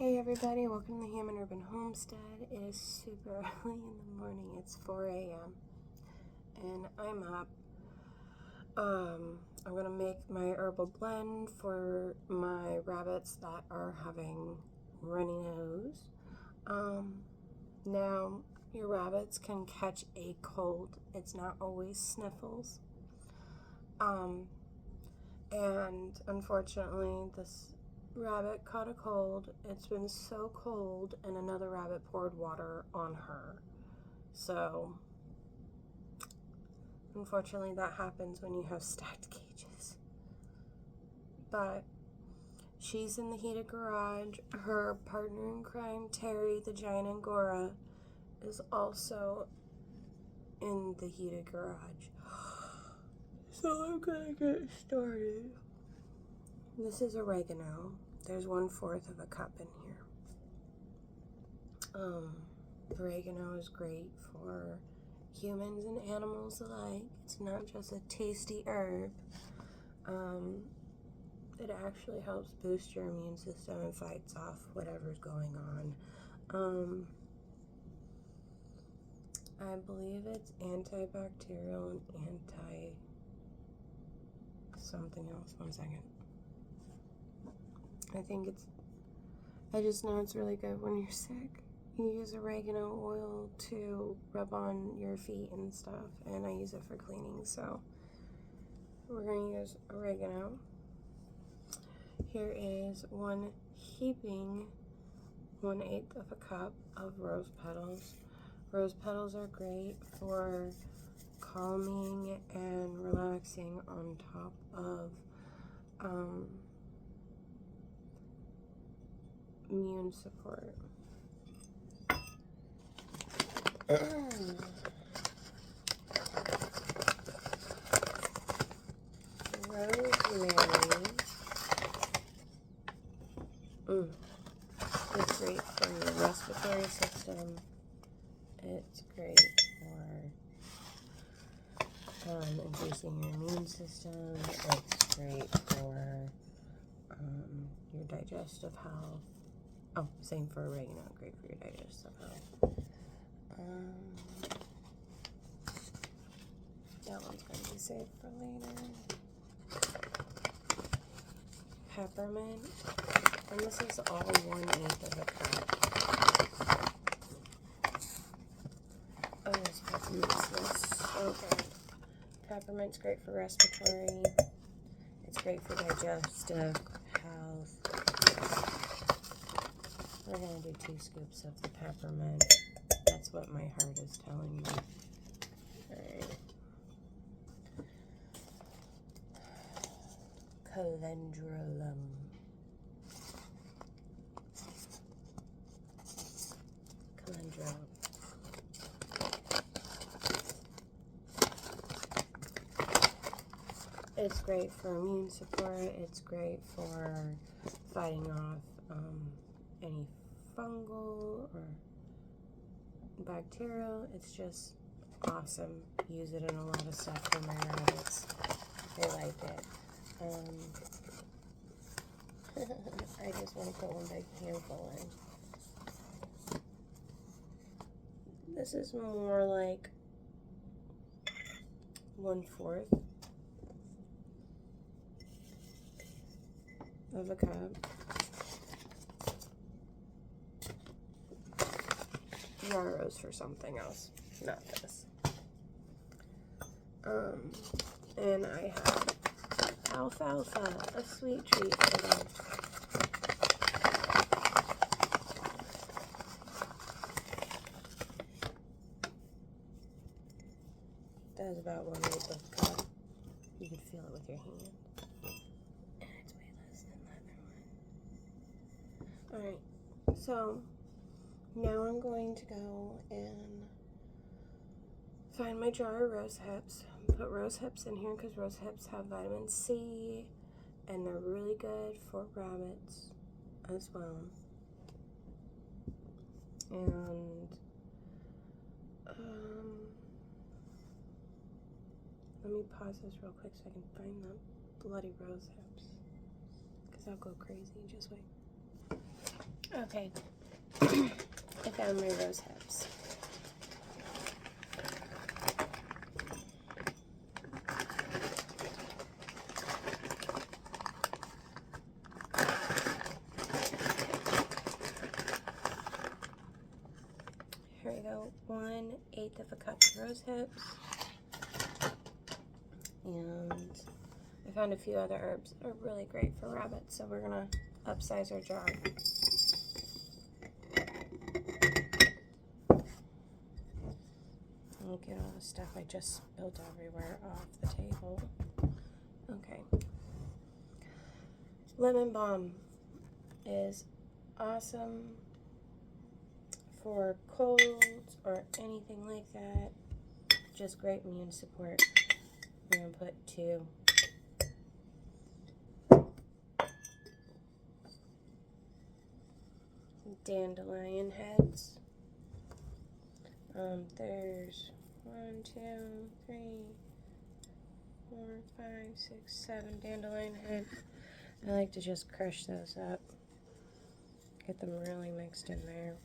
Hey everybody, welcome to the Urban Homestead. It is super early in the morning. It's 4 a.m. and I'm up. I'm gonna make my herbal blend for my rabbits that are having runny nose. Now your rabbits can catch a cold. It's not always sniffles. And unfortunately this rabbit caught a cold. It's been so cold, and another rabbit poured water on her. So, unfortunately, that happens when you have stacked cages. But she's in the heated garage. Her partner in crime, Terry, the giant Angora, is also in the heated garage. So I'm gonna get started. This is oregano. There's 1/4 of a cup in here. Oregano is great for humans and animals alike. It's not just a tasty herb. It actually helps boost your immune system and fights off whatever's going on. I believe it's antibacterial and something else. 1 second. I just know it's really good when you're sick. You use oregano oil to rub on your feet and stuff, and I use it for cleaning, so we're going to use oregano. Here is 1/8 of a cup of rose petals. Rose petals are great for calming and relaxing on top of immune support. Rosemary. It's great for your respiratory system. It's great for increasing your immune system. It's great for your digestive health. Oh, same for oregano. Great for your digestive health. That one's going to be saved for later. Peppermint. And this is all 1/8 of a cup. Oh, this peppermint smells so good. Peppermint's great for respiratory. It's great for digestive health. We're going to do 2 scoops of the peppermint. That's what my heart is telling me. Alright. Calendulum. It's great for immune support. It's great for fighting off any fungal or bacterial. It's just awesome. Use it in a lot of stuff for my rabbits. They like it. I just want to put one big handful in. This is more like 1/4 of a cup. Yarrows for something else, not this. And I have alfalfa, a sweet treat for them. That is about 1/8 of a cup. You can feel it with your hand. And it's way less than that. Alright, so now I'm going to go and find my jar of rose hips. Put rose hips in here because rose hips have vitamin C, and they're really good for rabbits as well. And let me pause this real quick so I can find the bloody rose hips, because I'll go crazy. Just wait. Okay, I found my rose hips. Here we go, 1/8 of a cup of rose hips. And I found a few other herbs that are really great for rabbits, so we're gonna upsize our jar. Look at all the stuff I just spilled everywhere off the table. Okay. Lemon balm is awesome for colds or anything like that. Just great immune support. I'm going to put 2. Dandelion heads. There's 1, 2, 3, 4, 5, 6, 7 dandelion heads. I like to just crush those up. Get them really mixed in there.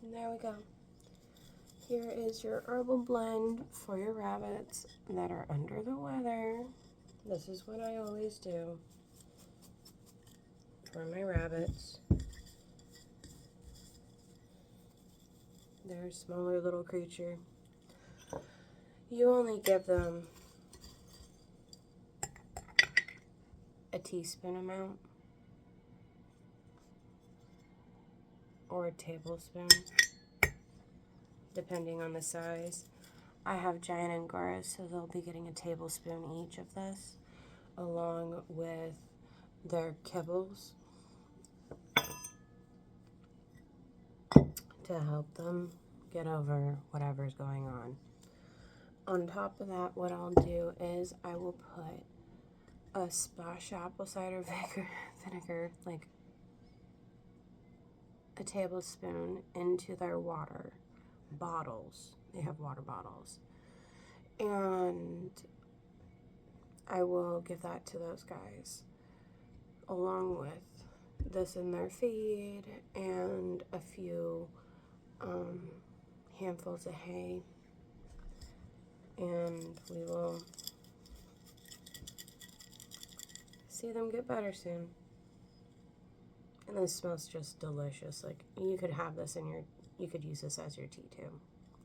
And there we go. Here is your herbal blend for your rabbits that are under the weather. This is what I always do for my rabbits. They're a smaller little creature. You only give them a teaspoon amount or a tablespoon, depending on the size. I have giant Angoras, so they'll be getting a tablespoon each of this, along with their kibbles to help them get over whatever's going on. On top of that, what I'll do is I will put a splash apple cider vinegar, like a tablespoon, into their water bottles. They have water bottles. And I will give that to those guys, along with this in their feed and a few handfuls of hay. And we will see them get better soon. And this smells just delicious. Like, you could have this in your, you could use this as your tea too.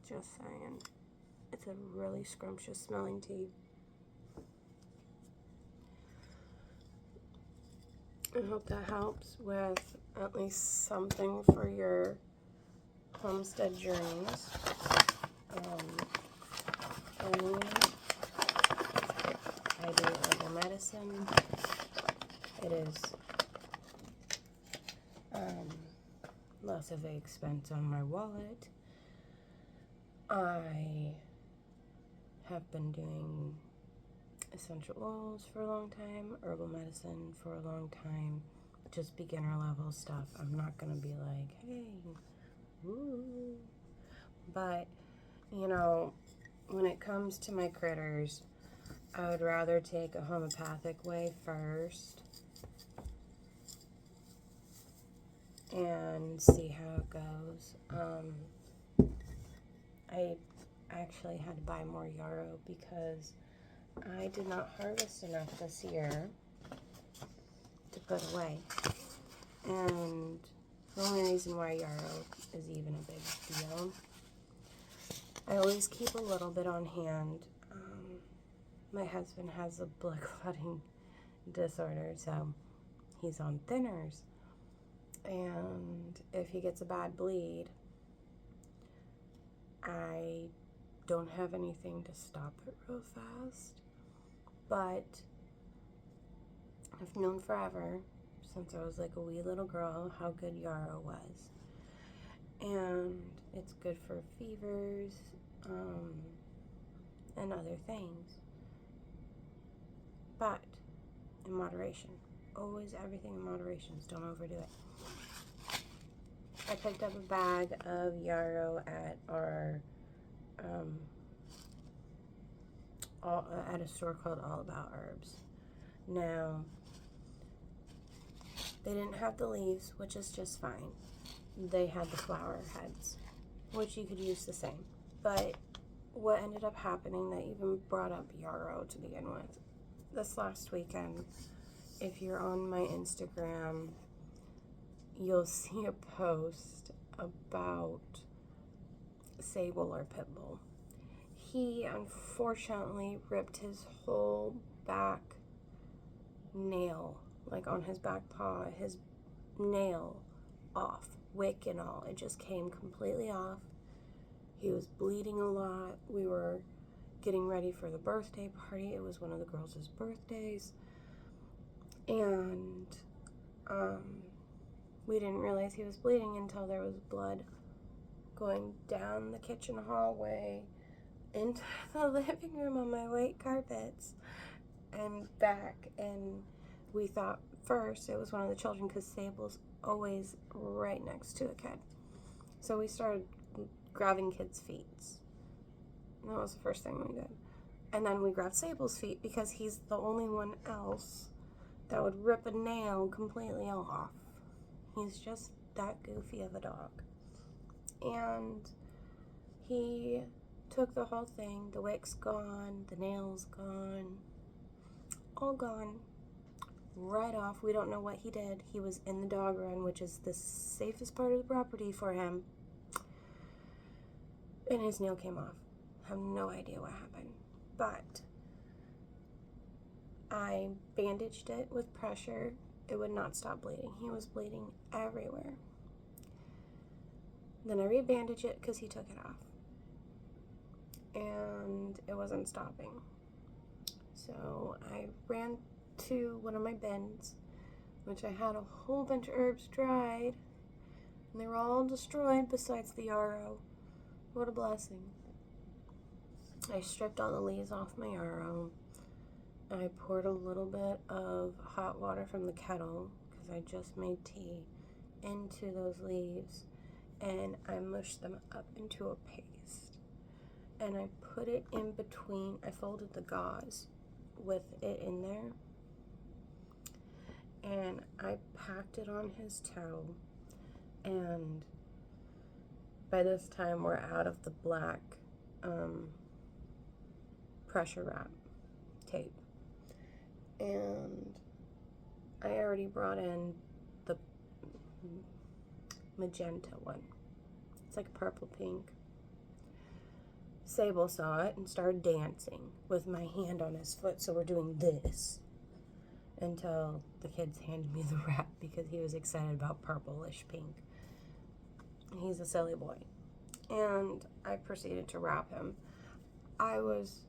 Just saying. It's a really scrumptious smelling tea. I hope that helps with at least something for your homestead journeys. And I do herbal medicine. It is less of an expense on my wallet. I have been doing essential oils for a long time, herbal medicine for a long time, just beginner level stuff. I'm not going to be like, hey, woo. But, you know, when it comes to my critters, I would rather take a homeopathic way first and see how it goes. I actually had to buy more yarrow because I did not harvest enough this year to put away. And the only reason why yarrow is even a big deal, I always keep a little bit on hand. My husband has a blood clotting disorder, so he's on thinners. And if he gets a bad bleed, I don't have anything to stop it real fast, but I've known forever, since I was like a wee little girl, how good yarrow was. And it's good for fevers, and other things. But in moderation. Always everything in moderation. Don't overdo it. I picked up a bag of yarrow at our at a store called All About Herbs. Now, they didn't have the leaves, which is just fine. They had the flower heads, which you could use the same. But what ended up happening that even brought up yarrow to begin with, this last weekend, if you're on my Instagram, you'll see a post about Sable or Pitbull. He unfortunately ripped his whole back nail, like on his back paw, his nail off, wick and all. It just came completely off. He was bleeding a lot. We were getting ready for the birthday party. It was one of the girls' birthdays. And we didn't realize he was bleeding until there was blood going down the kitchen hallway into the living room on my white carpets and back. And we thought first it was one of the children, because Sable's always right next to a kid. So we started grabbing kids' feet. That was the first thing we did. And then we grabbed Sable's feet, because he's the only one else that would rip a nail completely off. He's just that goofy of a dog. And he took the whole thing. The wick's gone, the nail's gone, all gone, right off. We don't know what he did. He was in the dog run, which is the safest part of the property for him, and his nail came off. I have no idea what happened, but I bandaged it with pressure. It would not stop bleeding. He was bleeding everywhere. Then I rebandaged it because he took it off, and it wasn't stopping. So I ran to one of my bins, which I had a whole bunch of herbs dried, and they were all destroyed besides the yarrow. What a blessing. I stripped all the leaves off my yarrow. I poured a little bit of hot water from the kettle, because I just made tea, into those leaves, and I mushed them up into a paste. And I put it in between, I folded the gauze with it in there, and I packed it on his toe. And by this time we're out of the black pressure wrap tape, and I already brought in the magenta one. It's like purple pink. Sable saw it and started dancing with my hand on his foot, so we're doing this until the kids handed me the wrap, because he was excited about purplish pink. He's a silly boy. And I proceeded to wrap him. I was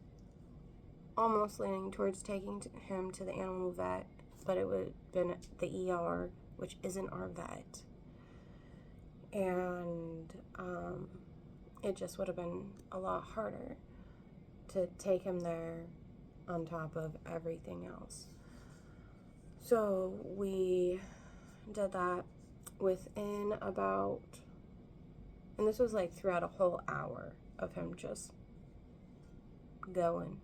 almost leaning towards taking him to the animal vet, but it would have been the ER, which isn't our vet. And it just would have been a lot harder to take him there on top of everything else. So we did that within about, and this was like throughout a whole hour of him just going.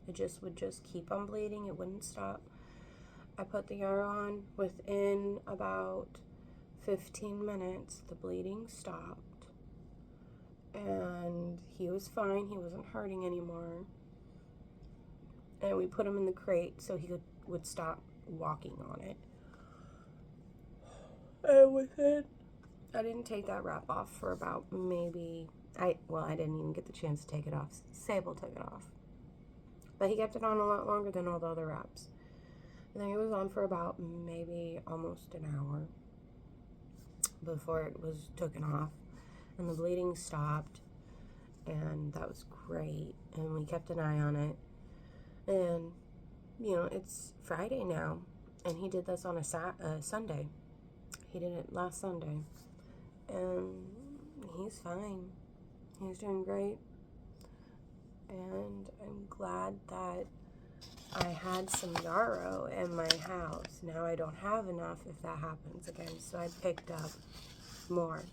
It just would just keep on bleeding. It wouldn't stop. I put the yarrow on. Within about 15 minutes, the bleeding stopped. And he was fine. He wasn't hurting anymore. And we put him in the crate so he would stop walking on it. And within, I didn't take that wrap off for about maybe, I didn't even get the chance to take it off. Sable took it off. But he kept it on a lot longer than all the other wraps. And then it was on for about maybe almost an hour before it was taken off. and the bleeding stopped, and that was great, and we kept an eye on it. And you know, it's Friday now, and he did this on a Sunday. He did it last Sunday, and he's fine. He's doing great, and I'm glad that I had some yarrow in my house. Now I don't have enough if that happens again, so I picked up more.